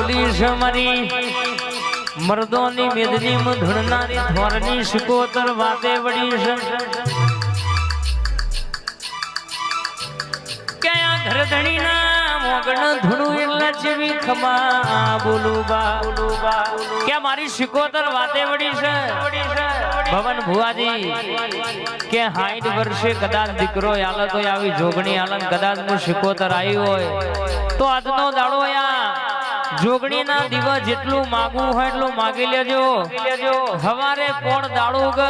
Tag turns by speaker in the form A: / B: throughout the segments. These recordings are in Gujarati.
A: બોલી છે મારી મર્દોની મેદની ધૂણનારી ધોરની શિકોતર વાતે વળી છે કયા ઘરધણીના મોગણ ધૂણું એટલે જેવી ખમા બોલું બા કે મારી શિકોતર વાતે વળી છે ભવન ભુવાજી કે 60 વર્ષે કદાચ દીકરો હાલત હોય આવી જોગણી હાલત કદાચ હું શિકોતર આવી હોય તો આજનો દાડો જોગણી ના દિવસ જેટલું માગવું હોય એટલું માગી લેજો હવારે કોણ દાડું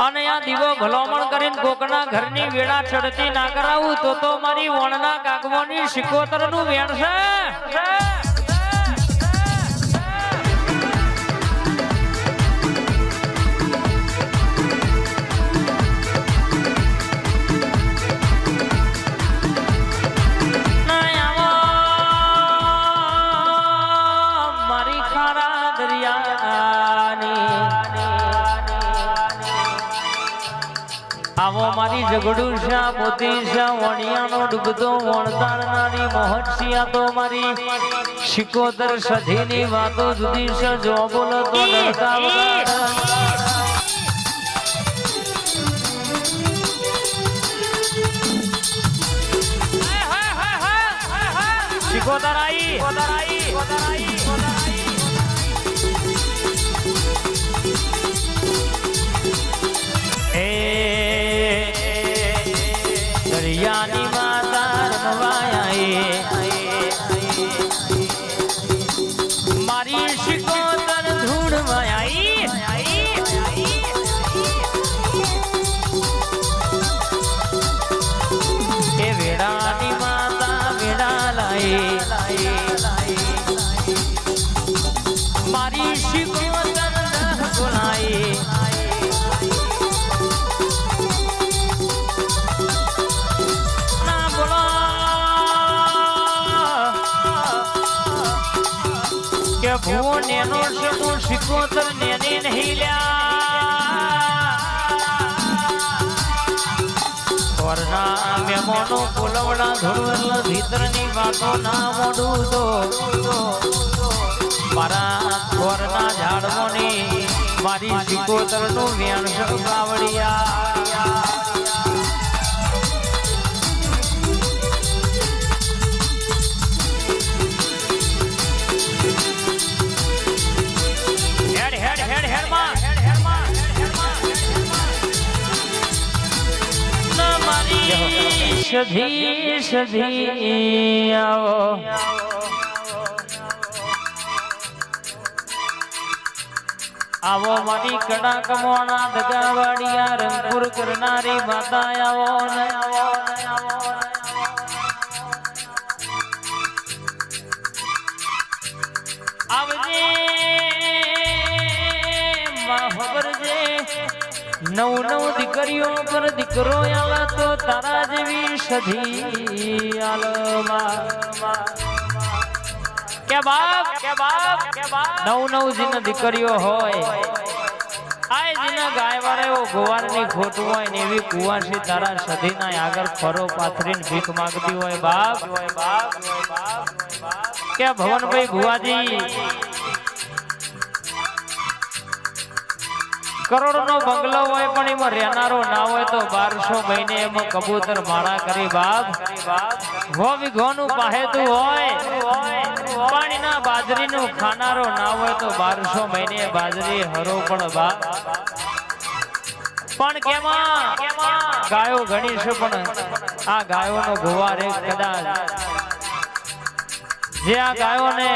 A: અને આ દીવો ભલામણ કરીને કોકના ઘરની વેળા ચડતી ના કરાવું તો મારી વણના કાગવાની શિકોતર નું વેણ છે આવો મારી ઝઘડું શા મોતી શા વણિયાનો ડૂબતો વણતારનારી મોહનસિયા તો મારી શિકોતર સધીની વાતો જુદી છે જો બોલો તો ડરતા શિકોતર આઈ દરિયાની માતા રમવાયા મારી શિકોતર ધૂણવાઈ એ વેડાની માતા વેડા લાઈ મારી શિકોતર બોલાઈ ભૂવો નેનો છે હું શિકોતર નેની નહીં લ્યા મેમોનો બોલવડા ધોળવલા ભીતરની વાતો ના મોડું તો મારા ઘોરના ઝાડવોની મારી શિકોતર નું વેણ સળગાવડિયા સધી સધી આવો મારી કડા કમોણા દગાવાડિયા રંગપુર કરનારી માતા આવો આવજે માં ખબરજે નવ દીકરીઓ પર દીકરો આલા તો તારા જેવી સધી આલમાં કે બાપ નવ જીન દીકરીઓ હોય આય જીના ગાયવારે ઓ ગોવારની ખોટ હોય ને એવી કુવાસી તારા સધીના આગળ ફરો પાથરીને ભીખ માંગતી હોય બાપ કે ભવનભાઈ ભુવાજી કરોડ નો બંગલો હોય પણ એમાં રહેનારો ના હોય તો 1200 મહિને એમાં કબૂતર માળા કરી બાપ વીઘોનું પાહેતું હોય પાણીના બાજરીનું ખાનારો ના હોય તો 1200 મહિને બાજરી હરો પણ બાપ પણ કેમાં ગાયો ઘણી છે પણ આ ગાયોનો ગોવાર એક કદાચ જે આ ગાયોને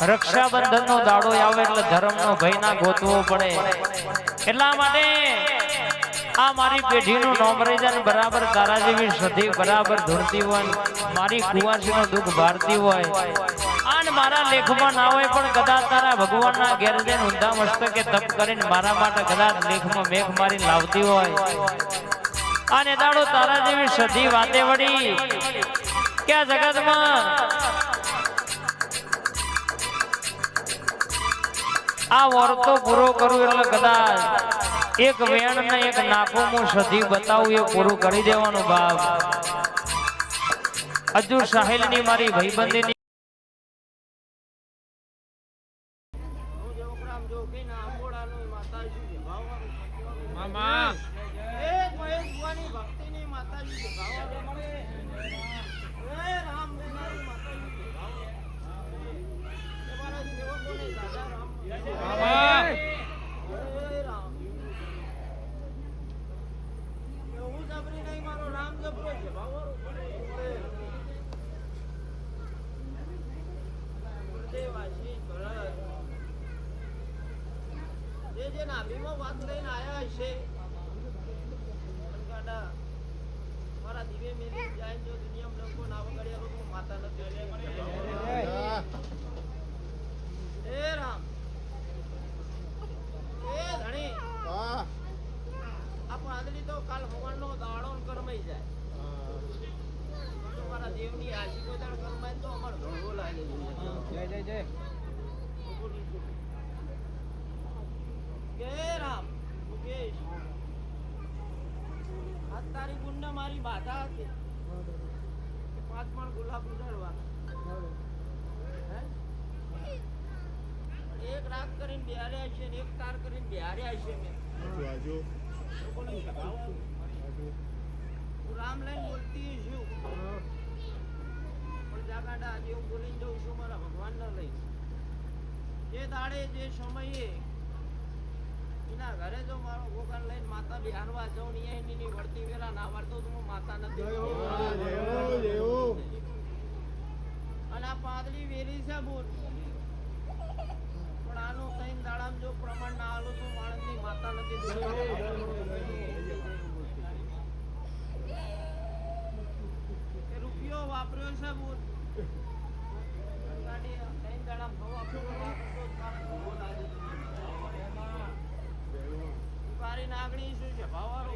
A: રક્ષાબંધન નો દાડો આવે એટલે ધર્મ નો ભય ના ગોતવો પડે એટલા માટે આ મારી પેઢીનું નોમ રહી જાય બરાબર તારા જેવી સધી બરાબર ધૂળતી હોય મારી કુવાસી નું દુઃખ ભારતી હોય અને મારા લેખમાં ના હોય પણ કદાચ તારા ભગવાનના ઘેર જઈને ઊંધા મસ્તકે તપ કરીને મારા માટે કદાચ લેખમાં મેઘ મારીને લાવતી હોય અને દાડો તારા જેવી સધી વાતે વળી કે જગતમાં આ વર્તો પૂરો કરું એટલે કદાચ એક વેણ ને એક નાકો હું સધી બતાવું એ પૂરું કરી દેવાનું બાપ હજુ સાહિલ ની મારી ભાઈબંધી
B: ડોકીના આંબોડાનું માતાજી છે ભાવવાળું
C: મામા
B: એ મહેશ ભુવાની ભક્તિની માતાજી છે ભાવવાળું એ રામ દેનારી માતાજી છે ભાવવાળું તમારા સેવકોને દાદા રામ
C: મામા
B: એ રામ હું જબરી નહીં મારો રામ જબરો છે ભાવવાળું દેવાશી ભરત જે નાભીમાં વાત લઈને આયા હશે ગાડા મારા દિવે મેલી જાય જો દુનિયામાં લોકો ના વગાડ્યા લોકો માતા નથી એ રામ એ ધણી આ પાદરી તો કાલ ભગવાનનો દાડો કરમાઈ જાય તો મારા દેવની આશી કોઈ દાડ કરમાય તો અમાર ધોળો લાગે
C: જય જય જય
B: કે રામ મુકેશ આ તારી ગુંડ મારી બાધા હતી કે 5 મણ ગુલાબ ઉડાડવાના હે? એક રાગ કરીને બિહાર્યા છે ને એક તાર કરીને બિહાર્યા છે મેં હું રામ લઈને બોલતી છું પણ જાગાડા આજે હું બોલીને જઉં છું મારા ભગવાનને લઈ જે દાડે જે સમયે એના ઘરે જો મારો ગોગાન લઈને માતા બિહારવા જાઉં ને એની વળતી વેરા ના વળતો તો હું માતા નથી અને આ પાદરી વેરી છે બોલ પણ આનું ત્રણ દાડામાં જો પ્રમાણ ના આલો તો માણસની માતા નથી એ રૂપિયો વાપર્યો છે બોલ ગાડી ત્રણ દાડામાં ભાવ આપ્યો તો તારા ધોળો લાગે તારી નાગણી શું છે ભાવારો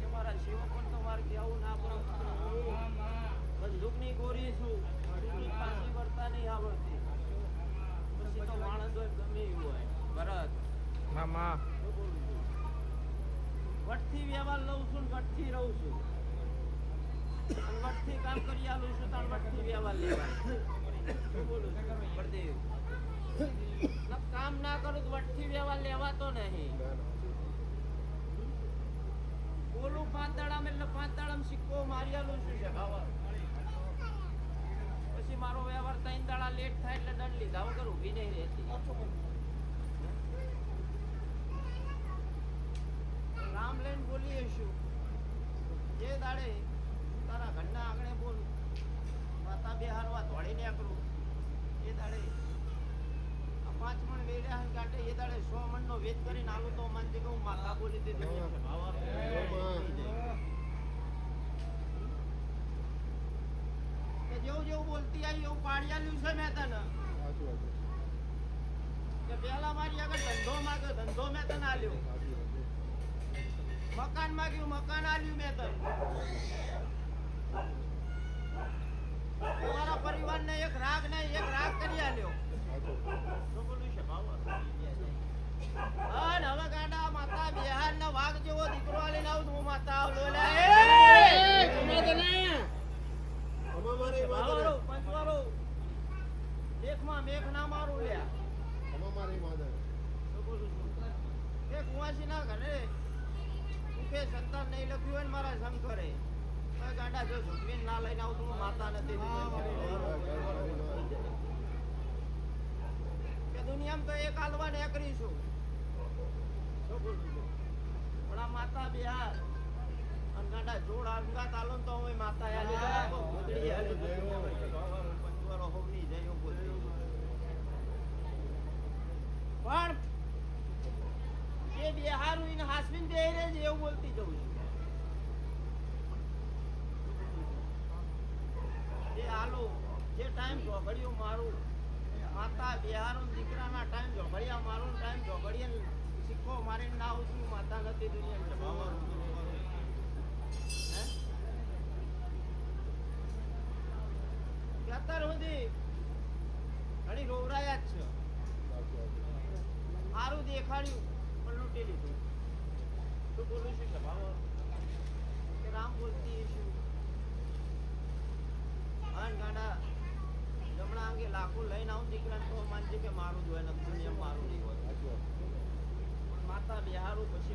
B: એ મારા સેવકો તો મારે કેવું ના પડે બંદૂકની ગોરી છું બંદૂકની પાછી વર્તા નહીં આવડતી પછી તો માણસ હોય ગમે એવું હોય ભરત
C: મામા
B: વટથી વ્યવહાર લઉં છું ને વટથી રહું છું અને વટથી કામ કરી આલું છું તાણ વટથી વ્યવહાર લેવા શું બોલું છું બળદેવ કામ ના કરું તો વટથી વ્યવહાર લેવાતો નહીં બોલું 5 દાડામાં એટલે 5 દાડામાં સિક્કો મારી આલું છું છે ભાવા પછી મારો વ્યવહાર 3 દાડા લેટ થાય એટલે દંડ લીધા વગર ઊભી નહીં રહેતી રામ લઈને બોલીએ છું જે દાડે તારા ઘરના આંગણે બોલ માતા બેહારવા દોડી નીકળું એ દાડે 5 મણ વેડ્યા હન કાટે એ દાડે 100 મણનો વેચ કરીને આલું તો માનજે કે હું માતા બોલી દીધી છે ભાવા કે જેવું જેવું બોલતી આવી એવું પાડી આલ્યું છે મેં તને કે પેલા મારી આગળ ધંધો માંગ્યો ધંધો મેં તને આલ્યો મકાન માંગ્યું મકાન આલ્યું મેં તને તમારા પરિવારને એક રાગ કરી આલ્યો હવે ગાડા માતા બિહાર ના વાઘ જેવો દીકરો લઈને આવું હું માતા પંચવારો દેખમાં મેઘ ના મારું લ્યા એ કુવાસી ના ઘરે મુખે સંતાન નહીં લખ્યું હોય ને મારા શંકરે ગાડા જો ઝુકવીને ના લઈને આવું તો હું માતા નથી કે દુનિયામાં તો એક હાલવા ને કરીશું પણ આ માતા બિહાર અને ગાડા જોડ અંગાત આલો તો હું માતા આલી તો ગોદડી આલી પંચવારો હોવની જયો બોલી પણ જે બિહારું ઇન હાસમીન બેહરે જ એવું બોલતી જઉં છું જે હાલો જે ટાઈમ ઝોઘડિયું મારું માતા બિહારું દીકરાના ટાઈમ ઝોઘડિયા મારું ટાઈમ ઝોઘડિયા સિક્કો મારીને ના આવું છું માતા નથી દુનિયા અત્યાર સુધી ઘણી રોવરાયા જ છે સારું દેખાડ્યું પણ લૂંટી લીધું તું બોલું છું સ્વભાવ કે રામ બોલતી છું ગાડા જમણા અંગે લાખ આખું લઈને આવું દીકરાને તો માનજે કે મારું જ હોય ને પુણ્ય મારું નહીં હોય પણ માતા બિહારું પછી